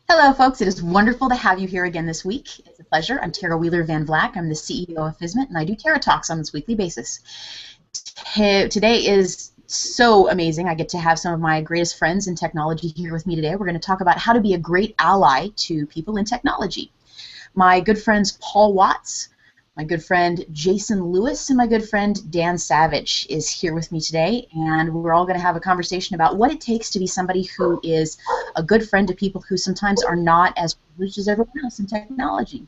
Hello, folks. It is wonderful to have you here again this week. It's a pleasure. I'm Tarah Wheeler Van Vlack. I'm the CEO of Fizzmint, and I do Tarah Talks on this weekly basis. Today is so amazing. I get to have some of my greatest friends in technology here with me today. We're going to talk about how to be a great ally to people in technology. My good friends Paul Watts, my good friend Jason Lewis, and my good friend Dan Savage is here with me today, and we're all going to have a conversation about what it takes to be somebody who is a good friend to people who sometimes are not as privileged as everyone else in technology.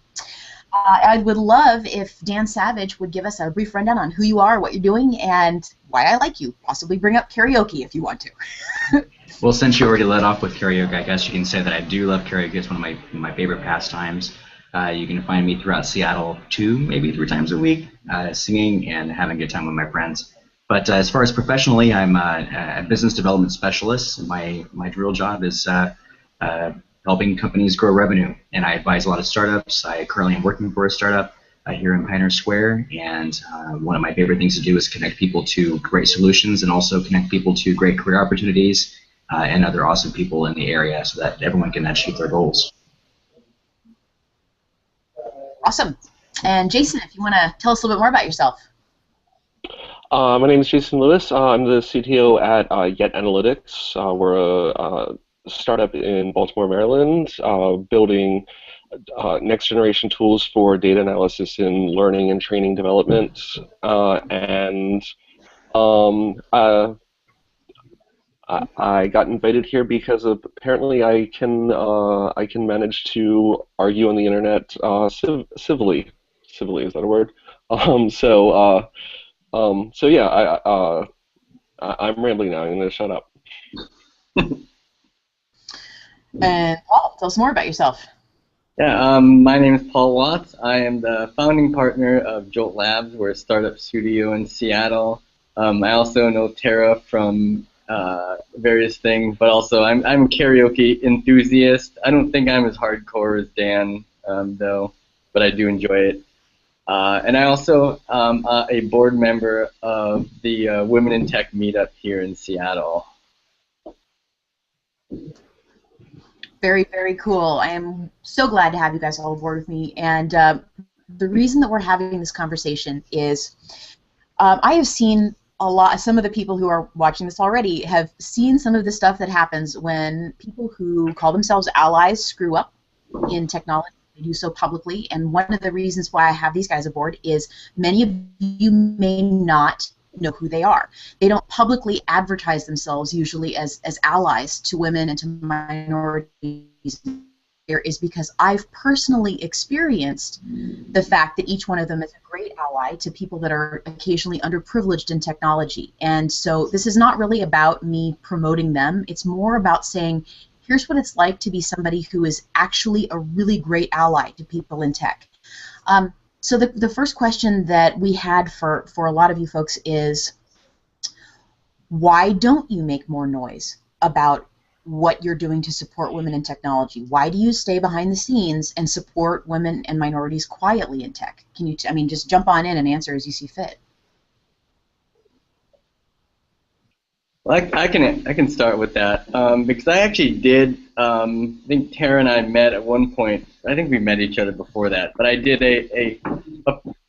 I would love if Dan Savage would give us a brief rundown on who you are, what you're doing, and why I like you. Possibly bring up karaoke if you want to. Well, since you already led off with karaoke, I guess you can say that I do love karaoke. It's one of my favorite pastimes. You can find me throughout Seattle 2, maybe 3 times a week, singing and having a good time with my friends. But as far as professionally, I'm a business development specialist. My real job is helping companies grow revenue, and I advise a lot of startups. I currently am working for a startup here in Pioneer Square, and one of my favorite things to do is connect people to great solutions and also connect people to great career opportunities and other awesome people in the area so that everyone can achieve their goals. Awesome. And Jason, if you want to tell us a little bit more about yourself. My name is Jason Lewis. I'm the CTO at Yet Analytics. We're a startup in Baltimore, Maryland, building next-generation tools for data analysis in learning and training development. I got invited here because apparently I can manage to argue on the internet civilly. Civilly, is that a word? So yeah, I'm rambling now. I'm going to shut up. And Paul, tell us more about yourself. Yeah, my name is Paul Watts. I am the founding partner of Jolt Labs. We're a startup studio in Seattle. I also know Tara from various things, but also I'm a karaoke enthusiast. I don't think I'm as hardcore as Dan, though, but I do enjoy it. And I also am a board member of the Women in Tech meetup here in Seattle. Very, very cool. I am so glad to have you guys all aboard with me. And the reason that we're having this conversation is I have seen some of the people who are watching this already have seen some of the stuff that happens when people who call themselves allies screw up in technology. They do so publicly, and one of the reasons why I have these guys aboard is many of you may not know who they are. They don't publicly advertise themselves usually as allies to women and to minorities. There is because I've personally experienced the fact that each one of them is a great ally to people that are occasionally underprivileged in technology. And so this is not really about me promoting them. It's more about saying, here's what it's like to be somebody who is actually a really great ally to people in tech. So the first question that we had for a lot of you folks is, why don't you make more noise about what you're doing to support women in technology? Why do you stay behind the scenes and support women and minorities quietly in tech? Can you, just jump on in and answer as you see fit. Well, I can start with that because I actually did. I think Tara and I met at one point. I think we met each other before that, but I did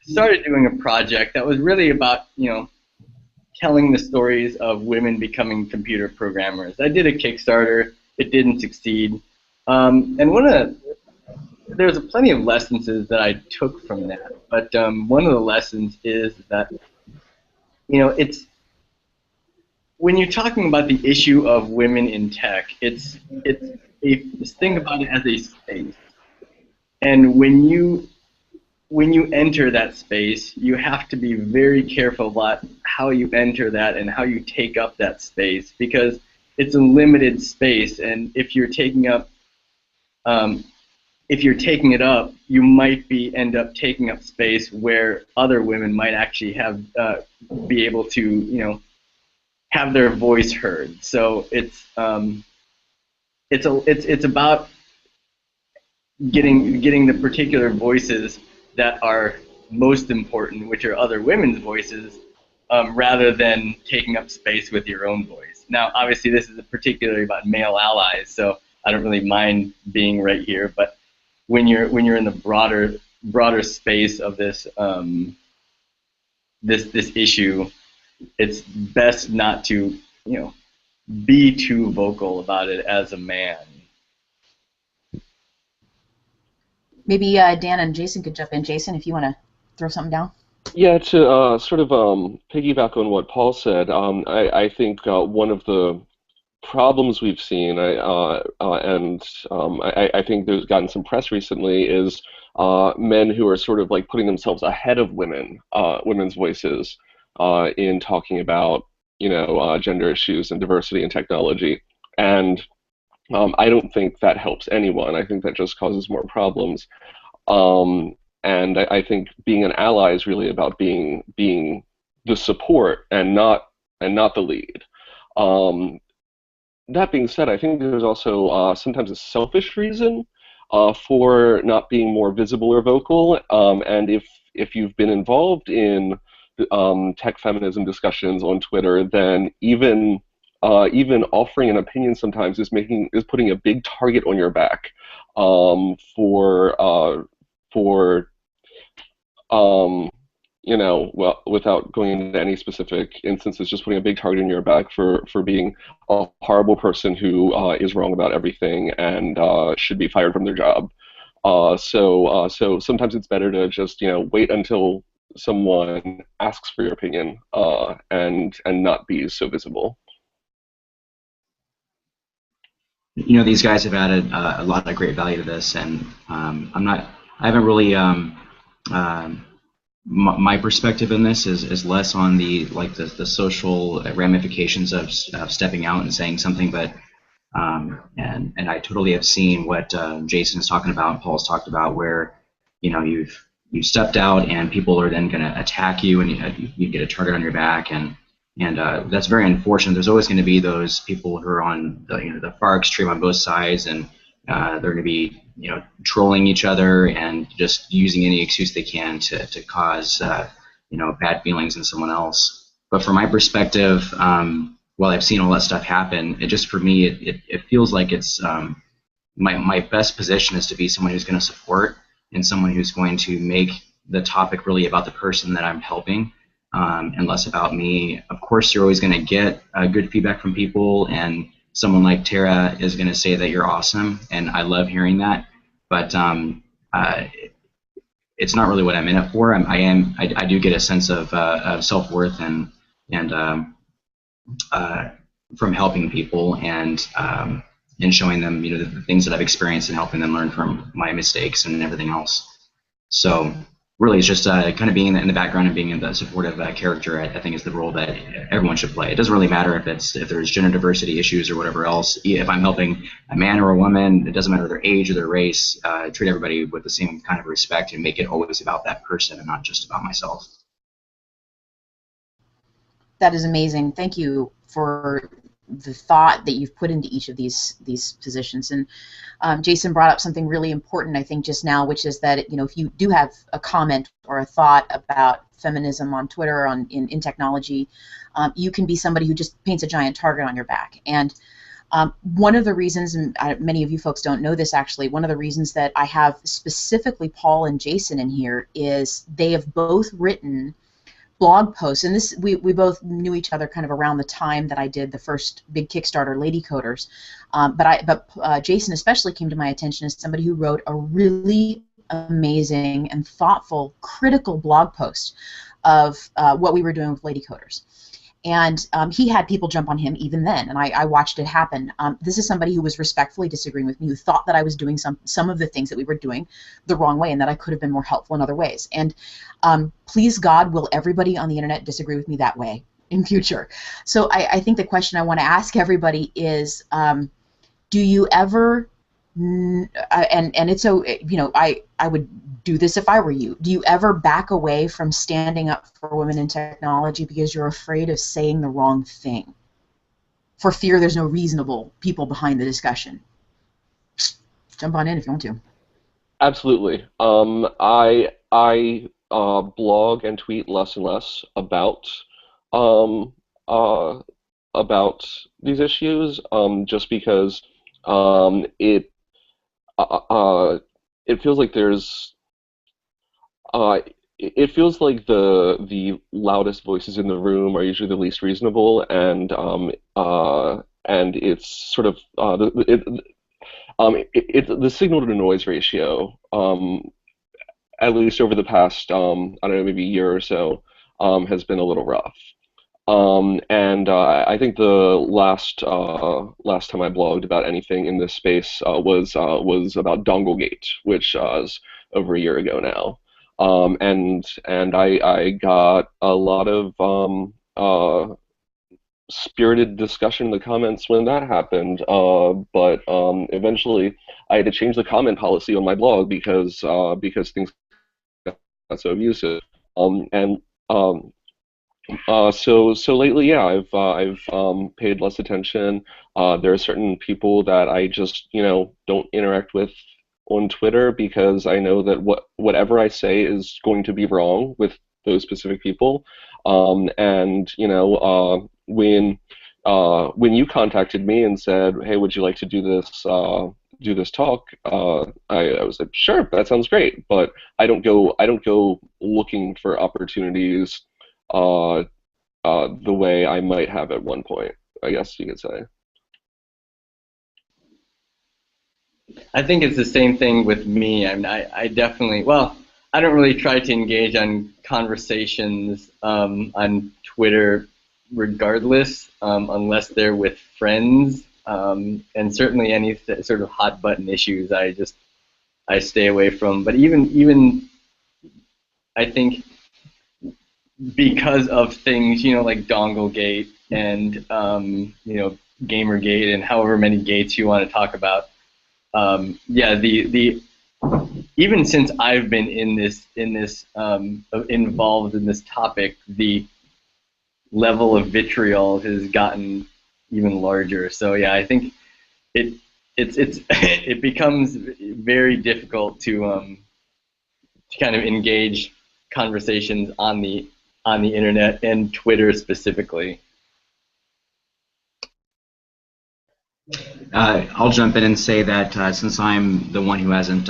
started doing a project that was really about telling the stories of women becoming computer programmers. I did a Kickstarter. It didn't succeed, and there's plenty of lessons that I took from that. But one of the lessons is that it's when you're talking about the issue of women in tech, just think about it as a space. And when you enter that space, you have to be very careful about how you enter that and how you take up that space, because it's a limited space, and if you're taking it up, you might end up taking up space where other women might actually be able to have their voice heard. So it's about getting the particular voices that are most important, which are other women's voices, rather than taking up space with your own voice. Now, obviously, this is particularly about male allies, so I don't really mind being right here. But when you're in the broader space of this this issue, it's best not to be too vocal about it as a man. Maybe Dan and Jason could jump in. Jason, if you want to throw something down. Yeah, to sort of piggyback on what Paul said, I think one of the problems we've seen, I think there's gotten some press recently, is men who are sort of like putting themselves ahead of women's voices in talking about gender issues and diversity in technology, and I don't think that helps anyone. I think that just causes more problems. And I think being an ally is really about being the support and not the lead. That being said, I think there's also sometimes a selfish reason for not being more visible or vocal. And if you've been involved in tech feminism discussions on Twitter, then even offering an opinion sometimes is putting a big target on your back for well, without going into any specific instances, just putting a big target on your back for being a horrible person who is wrong about everything and should be fired from their job. So sometimes it's better to just wait until someone asks for your opinion and not be so visible. These guys have added a lot of great value to this, and I haven't really my perspective in this is less on the social ramifications of stepping out and saying something, but and I totally have seen what Jason is talking about and Paul's talked about, where you've stepped out and people are then going to attack you, and you get a target on your back, and that's very unfortunate. There's always going to be those people who are on the far extreme on both sides, and they're going to be trolling each other and just using any excuse they can to cause bad feelings in someone else. But from my perspective, while I've seen all that stuff happen, for me it feels like it's my best position is to be someone who's going to support and someone who's going to make the topic really about the person that I'm helping. And less about me. Of course, you're always going to get good feedback from people, and someone like Tarah is going to say that you're awesome, and I love hearing that. But it's not really what I'm in it for. I do get a sense of self-worth and from helping people and showing them the things that I've experienced and helping them learn from my mistakes and everything else. So really, it's just kind of being in the background and being in the supportive character. I think is the role that everyone should play. It doesn't really matter if there's gender diversity issues or whatever else. If I'm helping a man or a woman, it doesn't matter their age or their race. Treat everybody with the same kind of respect and make it always about that person and not just about myself. That is amazing. Thank you for the thought that you've put into each of these positions. And Jason brought up something really important, I think, just now, which is that if you do have a comment or a thought about feminism on Twitter or in technology, you can be somebody who just paints a giant target on your back. And one of the reasons, and many of you folks don't know this actually, one of the reasons that I have specifically Paul and Jason in here is they have both written blog posts, and this we both knew each other kind of around the time that I did the first big Kickstarter, Lady Coders, but Jason especially came to my attention as somebody who wrote a really amazing and thoughtful, critical blog post of what we were doing with Lady Coders. And he had people jump on him even then, and I watched it happen. This is somebody who was respectfully disagreeing with me, who thought that I was doing some of the things that we were doing the wrong way and that I could have been more helpful in other ways. And please God, will everybody on the internet disagree with me that way in future? So I think the question I want to ask everybody is, do you ever, and it's so, I would do this if I were you. Do you ever back away from standing up for women in technology because you're afraid of saying the wrong thing, for fear there's no reasonable people behind the discussion? Jump on in if you want to. Absolutely. I blog and tweet less and less about these issues, just because It it feels like there's it feels like the loudest voices in the room are usually the least reasonable, and it's sort of the signal to noise ratio, at least over the past I don't know, maybe a year or so, has been a little rough. And I think the last time I blogged about anything in this space was about Donglegate, which is over a year ago now. And I got a lot of spirited discussion in the comments when that happened. But eventually, I had to change the comment policy on my blog because things got so abusive. And so lately, yeah, I've paid less attention. There are certain people that I just, don't interact with on Twitter because I know that whatever I say is going to be wrong with those specific people. And when you contacted me and said, "Hey, would you like to do this talk?" I was like, "Sure, that sounds great," but I don't go looking for opportunities uh, the way I might have at one point, I guess you could say. I think it's the same thing with me. I mean, I definitely, well, I don't really try to engage on conversations on Twitter regardless, unless they're with friends. And certainly any sort of hot button issues, I stay away from. But even I think because of things, like Donglegate and Gamergate and however many gates you want to talk about, yeah, the even since I've been involved in this topic, the level of vitriol has gotten even larger. So yeah, I think it's it becomes very difficult to kind of engage conversations on the internet and Twitter specifically. I'll jump in and say that since I'm the one who hasn't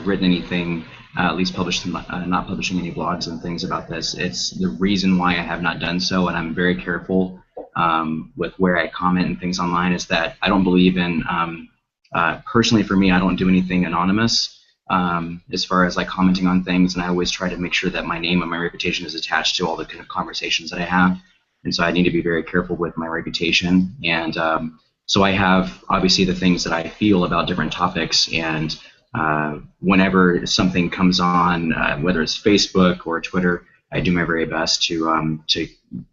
written anything, at least published, not publishing any blogs and things about this, it's the reason why I have not done so, and I'm very careful with where I comment and things online, is that I don't believe in, personally for me, I don't do anything anonymous as far as like commenting on things, and I always try to make sure that my name and my reputation is attached to all the kind of conversations that I have, and so I need to be very careful with my reputation. And so I have obviously the things that I feel about different topics, and whenever something comes on, whether it's Facebook or Twitter, I do my very best to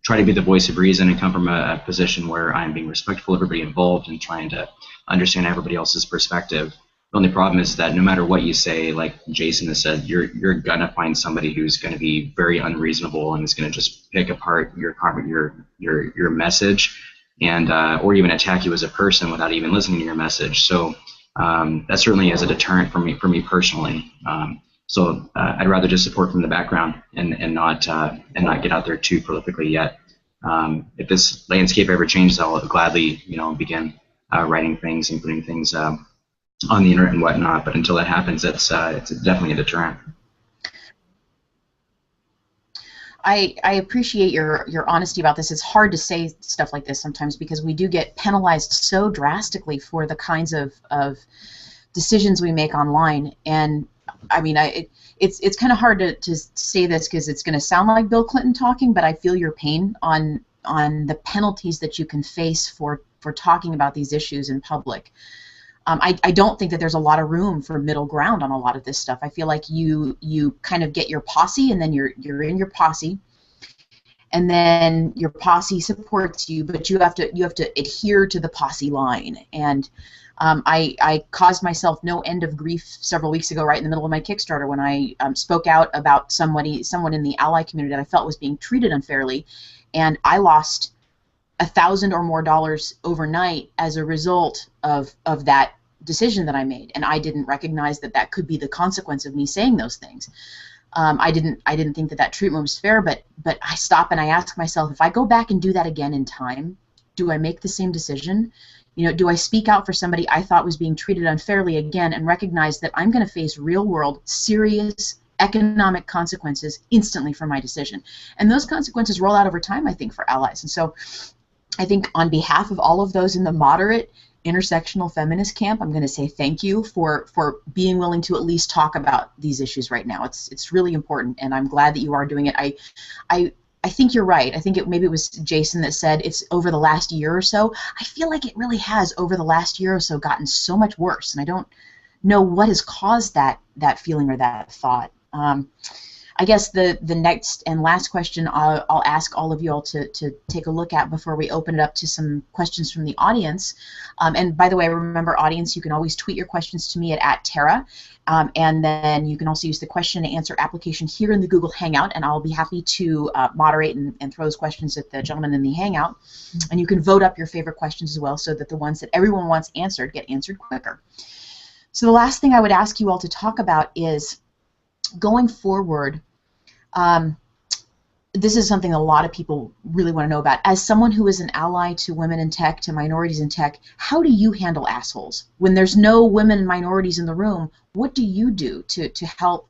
try to be the voice of reason and come from a position where I'm being respectful of everybody involved and trying to understand everybody else's perspective. The only problem is that no matter what you say, like Jason has said, you're gonna find somebody who's going to be very unreasonable and is going to just pick apart your message, and or even attack you as a person without even listening to your message. So that certainly is a deterrent for me personally. So I'd rather just support from the background and not get out there too prolifically yet. If this landscape ever changes, I'll gladly begin writing things and putting things on the internet and whatnot. But until that happens, it's definitely a deterrent. I appreciate your honesty about this. It's hard to say stuff like this sometimes because we do get penalized so drastically for the kinds of decisions we make online. And I mean, it's kind of hard to say this because it's going to sound like Bill Clinton talking, but I feel your pain on the penalties that you can face for talking about these issues in public. I don't think that there's a lot of room for middle ground on a lot of this stuff. I feel like you kind of get your posse, and then you're in your posse, and then your posse supports you, but you have to adhere to the posse line. And I caused myself no end of grief several weeks ago, right in the middle of my Kickstarter, when I spoke out about someone in the ally community that I felt was being treated unfairly, and I lost $1,000 or more overnight as a result of that decision that I made, and I didn't recognize that could be the consequence of me saying those things. I didn't think that treatment was fair, but I stop and I ask myself, if I go back and do that again in time, do I make the same decision? You know, do I speak out for somebody I thought was being treated unfairly again and recognize that I'm going to face real-world, serious economic consequences instantly for my decision? And those consequences roll out over time, I think, for allies. And so I think on behalf of all of those in the moderate intersectional feminist camp, I'm going to say thank you for being willing to at least talk about these issues right now. It's really important, and I'm glad that you are doing it. I think you're right. I think maybe it was Jason that said it's over the last year or so. I feel like it really has over the last year or so gotten so much worse, and I don't know what has caused that feeling or that thought. I guess the next and last question I'll ask all of you all to take a look at before we open it up to some questions from the audience. And by the way, remember, audience, you can always tweet your questions to me at Tarah. And then you can also use the question and answer application here in the Google Hangout, and I'll be happy to moderate and throw those questions at the gentleman in the Hangout. And you can vote up your favorite questions as well, so that the ones that everyone wants answered get answered quicker. So the last thing I would ask you all to talk about is, going forward, this is something a lot of people really want to know about. As someone who is an ally to women in tech, to minorities in tech, how do you handle assholes? When there's no women and minorities in the room, what do you do to help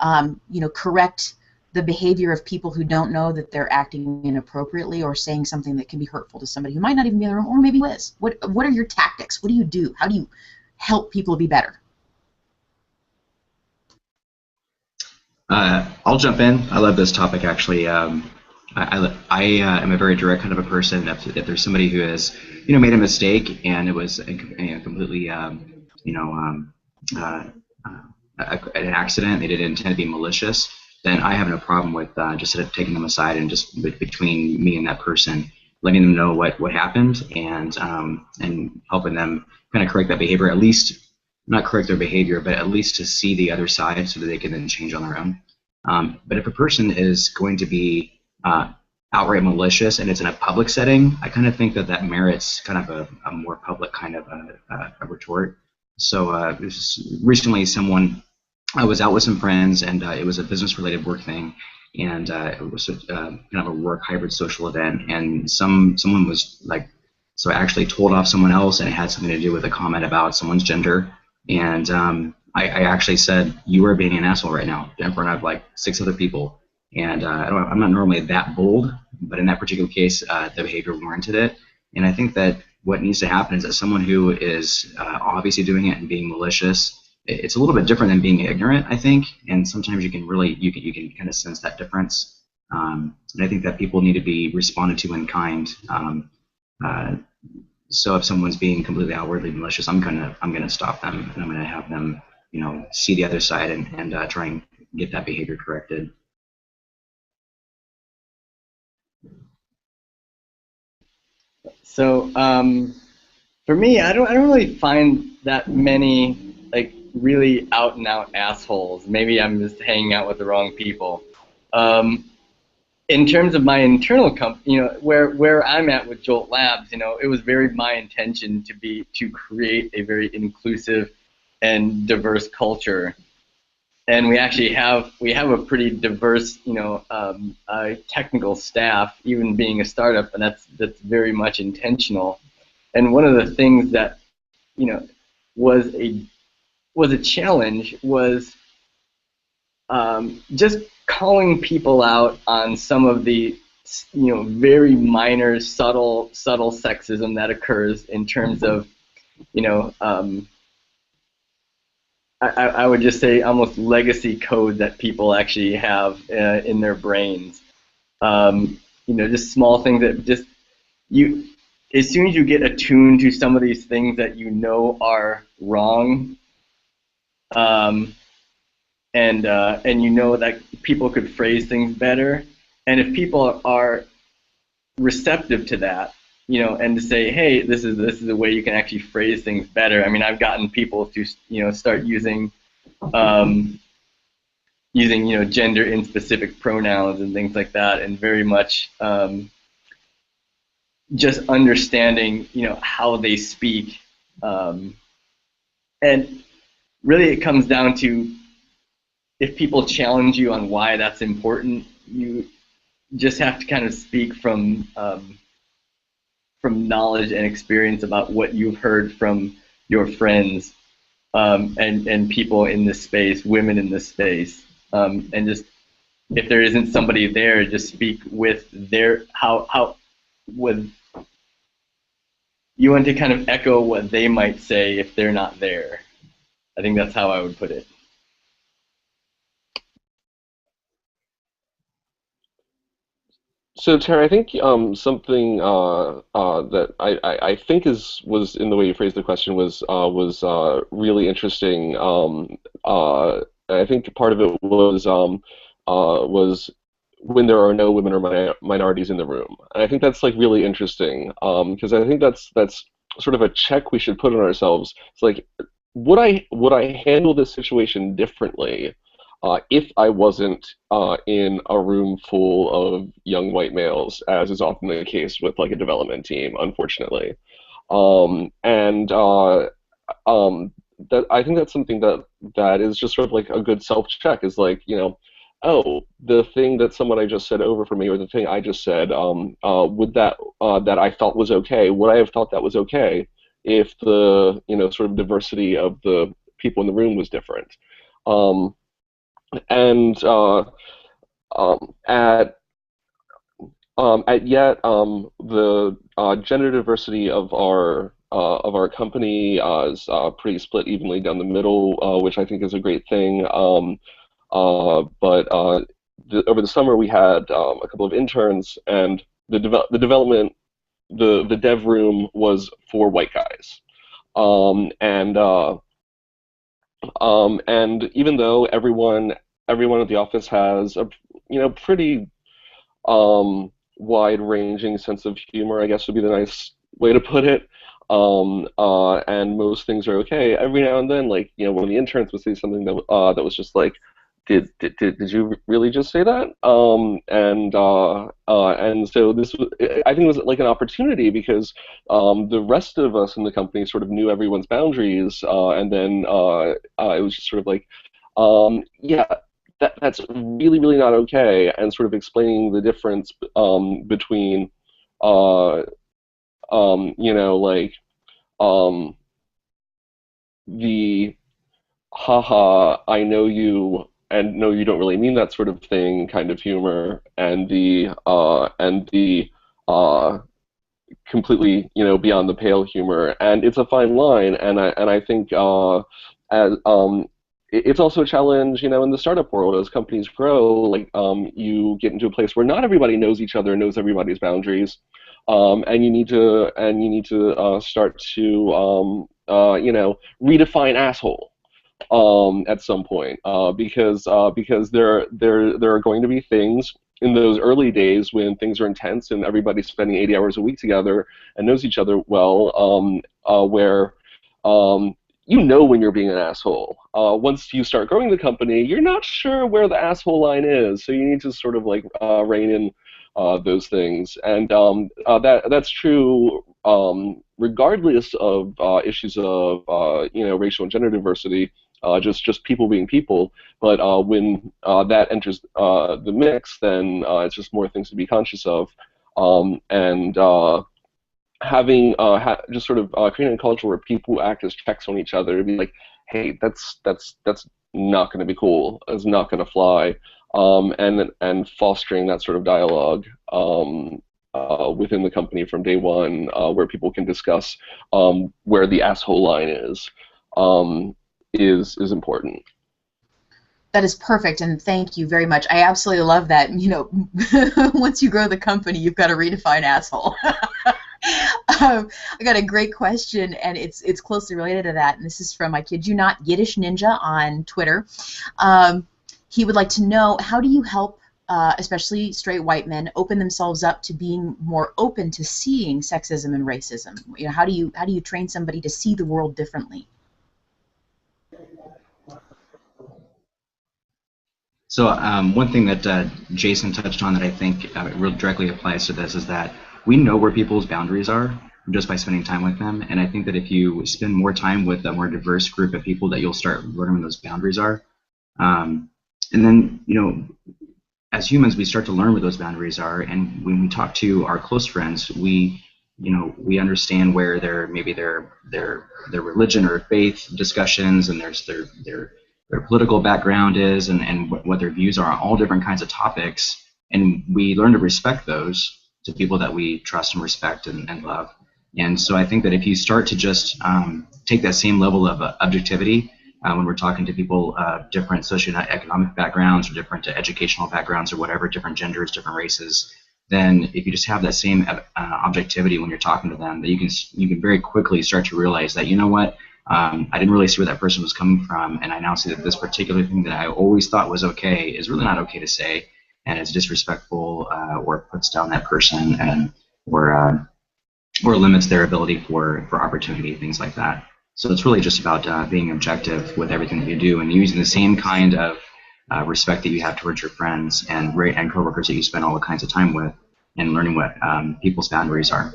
you know, correct the behavior of people who don't know that they're acting inappropriately or saying something that can be hurtful to somebody who might not even be in the room, or maybe is? What are your tactics? What do you do? How do you help people be better? I'll jump in. I love this topic, actually. I am a very direct kind of a person. If there's somebody who has, you know, made a mistake and it was completely, you know, an accident, they didn't intend to be malicious, then I have no problem with just sort of taking them aside and just between me and that person, letting them know what happened, and helping them kind of correct that behavior, at least. Not correct their behavior, but at least to see the other side so that they can then change on their own. But if a person is going to be outright malicious and it's in a public setting, I kind of think that merits kind of a more public kind of a retort. So recently I was out with some friends, and it was a business-related work thing, and it was kind of a work hybrid social event, and someone was like, so I actually told off someone else, and it had something to do with a comment about someone's gender. And I actually said, "You are being an asshole right now," in front of like 6 other people. And I'm not normally that bold, but in that particular case, the behavior warranted it. And I think that what needs to happen is that someone who is obviously doing it and being malicious, it's a little bit different than being ignorant, I think. And sometimes you can kind of sense that difference. And I think that people need to be responded to in kind. So if someone's being completely outwardly malicious, I'm gonna stop them, and I'm gonna have them, you know, see the other side and try and get that behavior corrected. So for me, I don't really find that many like really out and out assholes. Maybe I'm just hanging out with the wrong people. In terms of my internal company, you know, where I'm at with Jolt Labs, you know, it was very my intention to create a very inclusive and diverse culture, and we actually have a pretty diverse, you know, technical staff, even being a startup, and that's very much intentional. And one of the things that, you know, was a challenge was just calling people out on some of the, you know, very minor, subtle sexism that occurs in terms of, you know, I would just say almost legacy code that people actually have in their brains. You know, just small things that just as soon as you get attuned to some of these things that you know are wrong, and you know that people could phrase things better, and if people are receptive to that, you know, and to say, hey, this is a way you can actually phrase things better. I mean, I've gotten people to, you know, start using you know, gender in specific pronouns and things like that, and very much just understanding, you know, how they speak, and really it comes down to, if people challenge you on why that's important, you just have to kind of speak from knowledge and experience about what you've heard from your friends, and people in this space, women in this space, and just if there isn't somebody there, just speak with their how with you want to kind of echo what they might say if they're not there. I think that's how I would put it. So Tara, I think something that I think was in the way you phrased the question was really interesting. I think part of it was when there are no women or minorities in the room. And I think that's like really interesting because I think that's sort of a check we should put on ourselves. It's like, would I handle this situation differently if I wasn't in a room full of young white males, as is often the case with like a development team, unfortunately. And that I think that's something that is just sort of like a good self-check. Is like, oh, the thing that someone I just said over for me, or the thing I just said, would that I thought was okay, would I have thought that was okay if the sort of diversity of the people in the room was different? Um, and um, at Yet, the gender diversity of our company is pretty split evenly down the middle, which I think is a great thing. But over the summer we had a couple of interns, and the dev room was for white guys, um, and uh, and even though everyone at the office has a pretty wide-ranging sense of humor, I guess would be the nice way to put it. And most things are okay. Every now and then, like one of the interns would say something that was just like, did you really just say that? And so I think it was like an opportunity because the rest of us in the company sort of knew everyone's boundaries, and then it was just sort of like, yeah, that's really, really not okay, and sort of explaining the difference between, uh, like um, the haha, I know you, and no, you don't really mean that sort of thing kind of humor, and the uh, completely beyond the pale humor, and it's a fine line, and I think as it's also a challenge, in the startup world as companies grow. Like, you get into a place where not everybody knows each other, knows everybody's boundaries, and you need to start to redefine asshole at some point, because there are going to be things in those early days when things are intense and everybody's spending 80 hours a week together and knows each other well, where when you're being an asshole. Once you start growing the company, you're not sure where the asshole line is, so you need to sort of like rein in those things, and that's true regardless of issues of racial and gender diversity, just people being people. But when that enters the mix, then it's just more things to be conscious of, and having just sort of creating a culture where people act as checks on each other to be like, hey, that's not going to be cool. It's not going to fly, and fostering that sort of dialogue within the company from day one, where people can discuss where the asshole line is important. That is perfect, and thank you very much. I absolutely love that. Once you grow the company, you've got to redefine asshole. I got a great question, and it's closely related to that. And this is from, I kid you not, Yiddish Ninja on Twitter. He would like to know, how do you help, especially straight white men, open themselves up to being more open to seeing sexism and racism? How do you train somebody to see the world differently? So one thing that Jason touched on that I think real directly applies to this is that we know where people's boundaries are just by spending time with them. And I think that if you spend more time with a more diverse group of people, that you'll start learning where those boundaries are. And then, as humans, we start to learn where those boundaries are. And when we talk to our close friends, we we understand where their religion or faith discussions, and there's their political background is, and what their views are on all different kinds of topics, and we learn to respect those to people that we trust and respect and love. And so I think that if you start to just take that same level of objectivity when we're talking to people of different socioeconomic backgrounds or different educational backgrounds or whatever, different genders, different races, then if you just have that same objectivity when you're talking to them, that you can very quickly start to realize that, you know what, I didn't really see where that person was coming from, and I now see that this particular thing that I always thought was okay is really not okay to say, and it's disrespectful or puts down that person, and or limits their ability for opportunity, things like that. So it's really just about being objective with everything that you do, and using the same kind of respect that you have towards your friends and coworkers that you spend all the kinds of time with, and learning what people's boundaries are.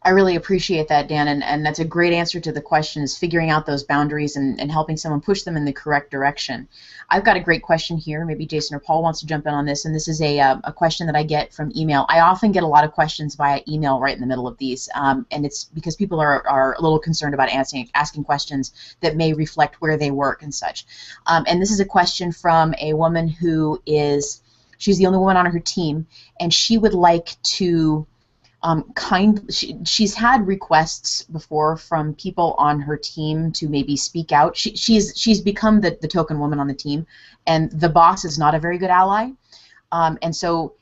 I really appreciate that, Dan, and that's a great answer to the question, is figuring out those boundaries and helping someone push them in the correct direction. I've got a great question here. Maybe Jason or Paul wants to jump in on this, and this is a question that I get from email. I often get a lot of questions via email right in the middle of these, and it's because people are a little concerned about asking questions that may reflect where they work and such. And this is a question from a woman who she's the only woman on her team, and she would like to she's had requests before from people on her team to maybe speak out. She's become the token woman on the team, and the boss is not a very good ally, and so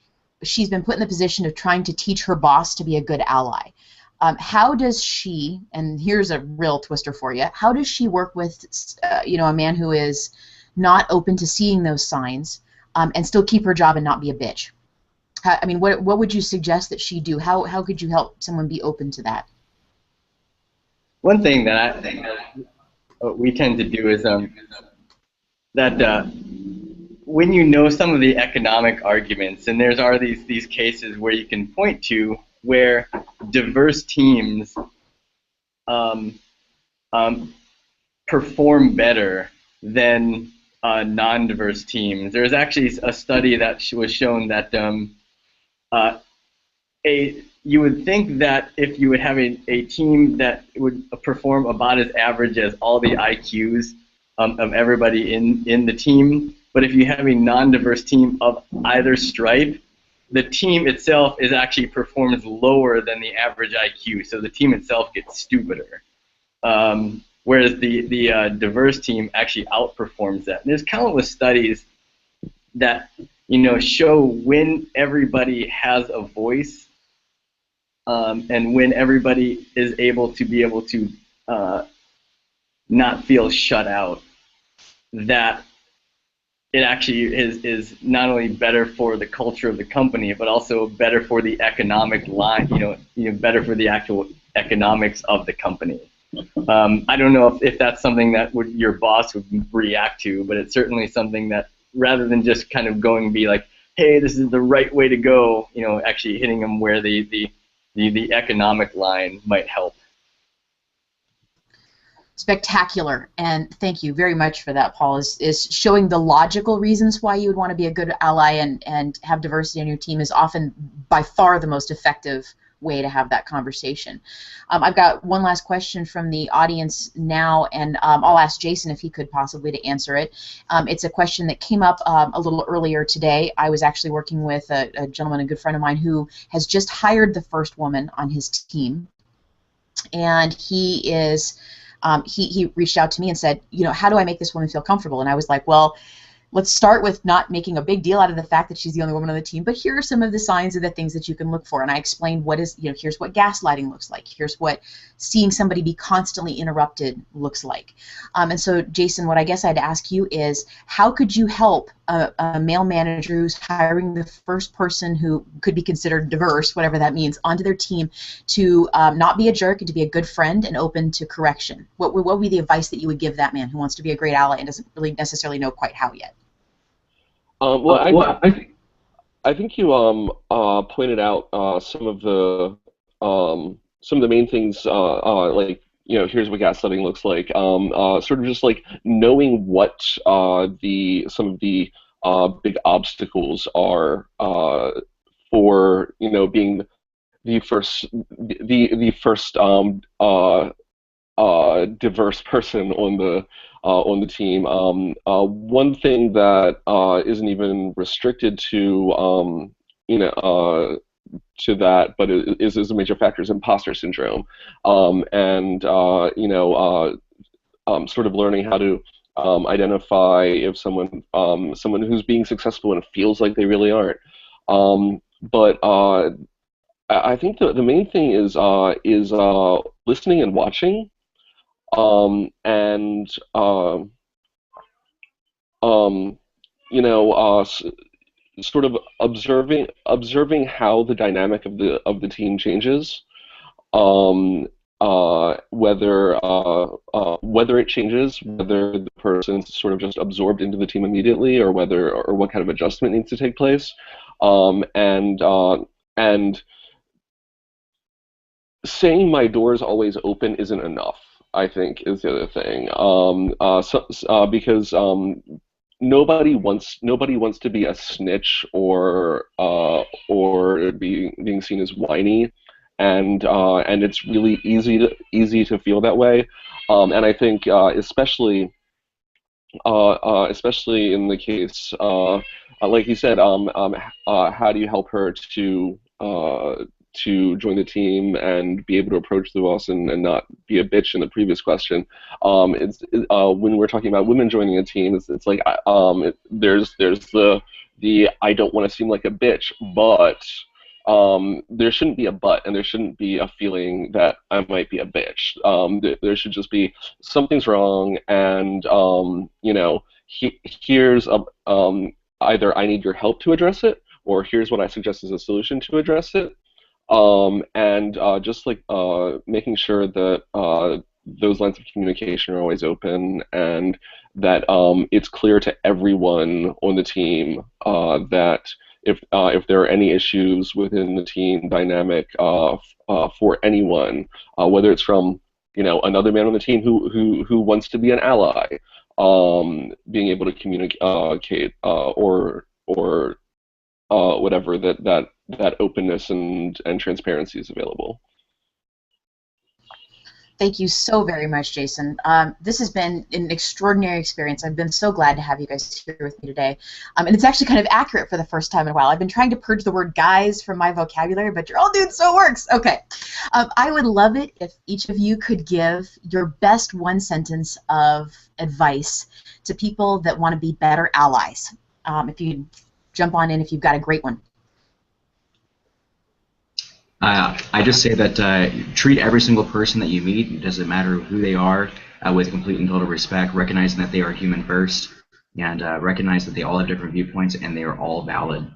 she's been put in the position of trying to teach her boss to be a good ally. How does she, and here's a real twister for you, how does she work with a man who is not open to seeing those signs and still keep her job and not be a bitch? I mean, what would you suggest that she do? How could you help someone be open to that? One thing that I think we tend to do is that when you know some of the economic arguments, and there's are these cases where you can point to where diverse teams perform better than non-diverse teams. There's actually a study that was shown that you would think that if you would have a team that would perform about as average as all the IQs of everybody in the team, but if you have a non-diverse team of either stripe, the team itself actually performs lower than the average IQ, so the team itself gets stupider. Whereas the diverse team actually outperforms that. And there's countless studies that show when everybody has a voice and when everybody is able to not feel shut out, that it actually is not only better for the culture of the company, but also better for the economic line, better for the actual economics of the company. I don't know if that's something that your boss would react to, but it's certainly something that, rather than just kind of going and be like, hey, this is the right way to go, actually hitting them where the economic line might help. Spectacular, and thank you very much for that, Paul. Is showing the logical reasons why you would want to be a good ally and have diversity on your team is often by far the most effective way to have that conversation. I've got one last question from the audience now, and I'll ask Jason if he could possibly to answer it. It's a question that came up a little earlier today. I was actually working with a gentleman, a good friend of mine, who has just hired the first woman on his team, and he reached out to me and said, how do I make this woman feel comfortable? And I was like, well, let's start with not making a big deal out of the fact that she's the only woman on the team, but here are some of the signs of the things that you can look for. And I explained here's what gaslighting looks like. Here's what seeing somebody be constantly interrupted looks like. And so, Jason, what I guess I'd ask you is, how could you help a male manager who's hiring the first person who could be considered diverse, whatever that means, onto their team to not be a jerk and to be a good friend and open to correction? What would be the advice that you would give that man who wants to be a great ally and doesn't really necessarily know quite how yet? I think you pointed out some of the main things, like here's what gaslighting looks like. Sort of just like knowing what some of the big obstacles are for being the first diverse person on the team. One thing that isn't even restricted to to that, but is a major factor is imposter syndrome, and sort of learning how to identify if someone who's being successful and feels like they really aren't. But I think the main thing is listening and watching, and sort of observing how the dynamic of the team changes, whether it changes, whether the person's sort of just absorbed into the team immediately, or what kind of adjustment needs to take place, and saying my door is always open isn't enough, I think, is the other thing. Because nobody wants to be a snitch or being seen as whiny, and it's really easy to feel that way. And I think especially in the case, like you said, how do you help her to join the team and be able to approach the boss and not be a bitch in the previous question. When we're talking about women joining a team, it's like there's the I don't want to seem like a bitch, but there shouldn't be a but, and there shouldn't be a feeling that I might be a bitch. There should just be something's wrong, and here's either I need your help to address it, or here's what I suggest as a solution to address it. And just like making sure that those lines of communication are always open, and that it's clear to everyone on the team that if there are any issues within the team dynamic for anyone, whether it's from another man on the team who wants to be an ally, being able to communicate or whatever, that openness and transparency is available. Thank you so very much, Jason. This has been an extraordinary experience. I've been so glad to have you guys here with me today. And it's actually kind of accurate for the first time in a while. I've been trying to purge the word guys from my vocabulary, but you're all dudes, so it works. Okay. I would love it if each of you could give your best one sentence of advice to people that want to be better allies. If you jump on in if you've got a great one. I just say that treat every single person that you meet, it doesn't matter who they are, with complete and total respect, recognizing that they are human first, and recognize that they all have different viewpoints and they are all valid.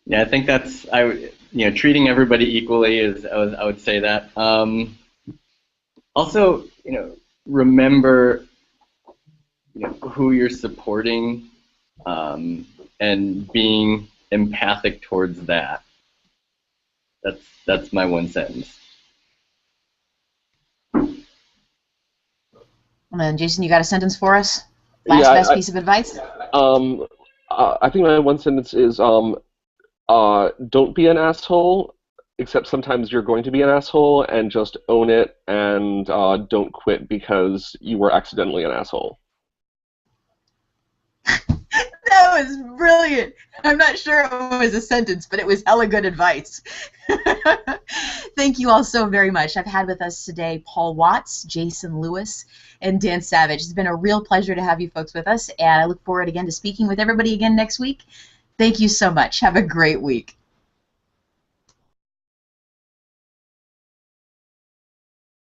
Yeah, I think that's treating everybody equally is I would say that. Also, remember who you're supporting. And being empathic towards that. That's my one sentence. And then, Jason, you got a sentence for us? Best piece of advice? I think my one sentence is don't be an asshole, except sometimes you're going to be an asshole, and just own it, and don't quit because you were accidentally an asshole. That was brilliant. I'm not sure it was a sentence, but it was hella good advice. Thank you all so very much. I've had with us today Paul Watts, Jason Lewis, and Dan Savage. It's been a real pleasure to have you folks with us, and I look forward again to speaking with everybody again next week. Thank you so much. Have a great week.